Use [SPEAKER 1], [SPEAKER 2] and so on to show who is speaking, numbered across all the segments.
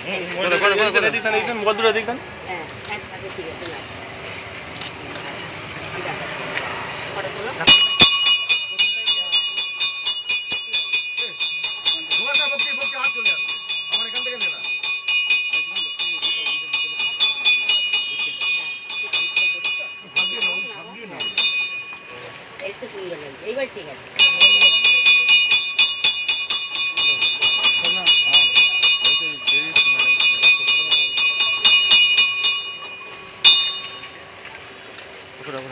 [SPEAKER 1] Mobile দুটো দেখবেন।
[SPEAKER 2] এইবার ঠিক আছে।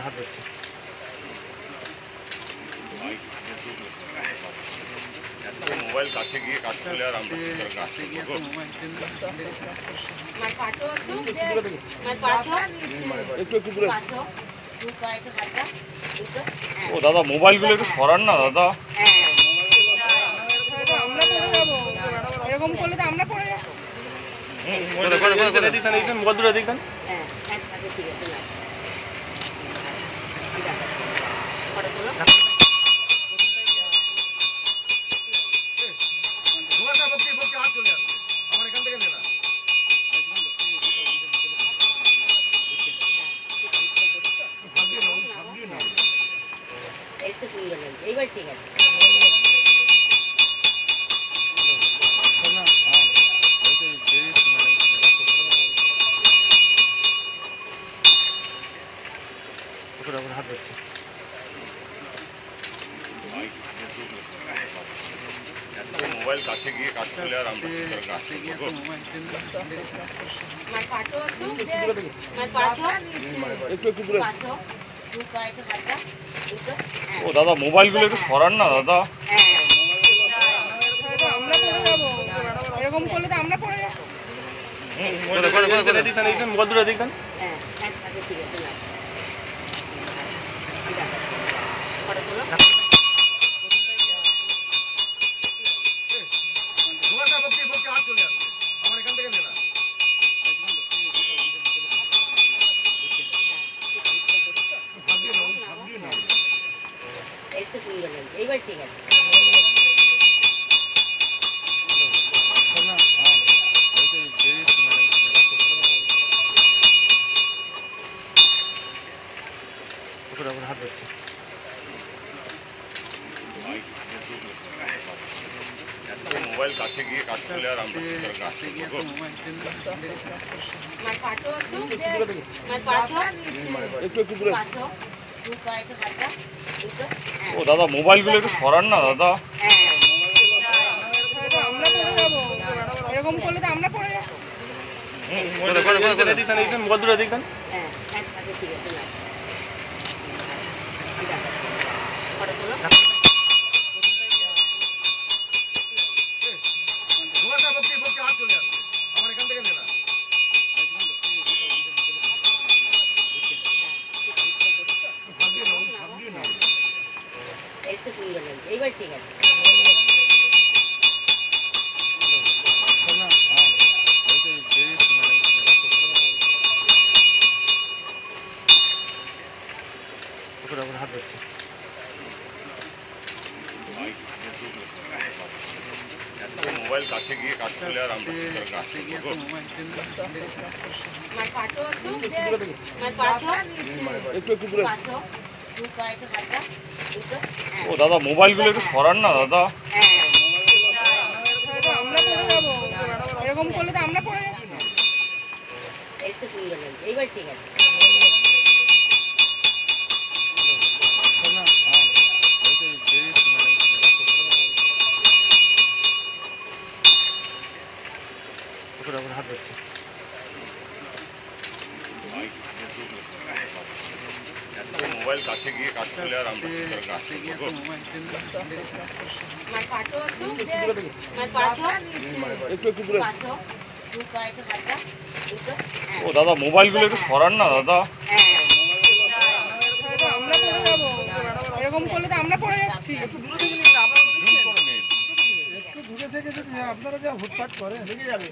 [SPEAKER 1] হাত ধরছে মোবাইল কাছে গিয়ে কাজ করলে আর আমরা ও দাদা মোবাইলগুলো একটু সরান না দাদা।
[SPEAKER 2] এরকম করলে তো আমরা পড়ে যাবো।
[SPEAKER 1] মোবাইল দুটো দেখবেন।
[SPEAKER 2] এইবার ঠিক আছে।
[SPEAKER 1] হাত ধরছে মোবাইল কাছে গিয়ে কাজ করলে আর আমরা ও দাদা মোবাইলগুলো একটু সরান না দাদা।
[SPEAKER 2] এরকম করলে তো আমরা পড়ে যাবো।
[SPEAKER 1] মোবাইল দুটো দেখবেন।
[SPEAKER 2] এইবার ঠিক আছে।
[SPEAKER 1] হাত ধরছে মোবাইল কাছে গিয়ে কাজ করলে আর আমরা ও দাদা মোবাইলগুলো একটু সরান না দাদা।
[SPEAKER 2] এরকম করলে তো আমরা পড়ে যাবো।
[SPEAKER 1] মোবাইল দুটো দেখবেন।
[SPEAKER 2] এইবার ঠিক আছে।
[SPEAKER 1] হাত ধরছে মোবাইল কাছে গিয়ে কাজ করলে আর আমরা ও দাদা মোবাইলগুলো একটু সরান না দাদা।
[SPEAKER 2] এরকম করলে তো আমরা পড়ে যাচ্ছি। এইবার ঠিক আছে।
[SPEAKER 1] হাত ধরছে মোবাইল কাছে গিয়ে কাজ করলে আর আমরা ও দাদা মোবাইলগুলো একটু সরান না দাদা।
[SPEAKER 2] এরকম করলে তো আমরা পড়ে যাচ্ছি।
[SPEAKER 3] একটু দূরে থেকে আপনারা যা হুটপাট করেন লেগে যাবে।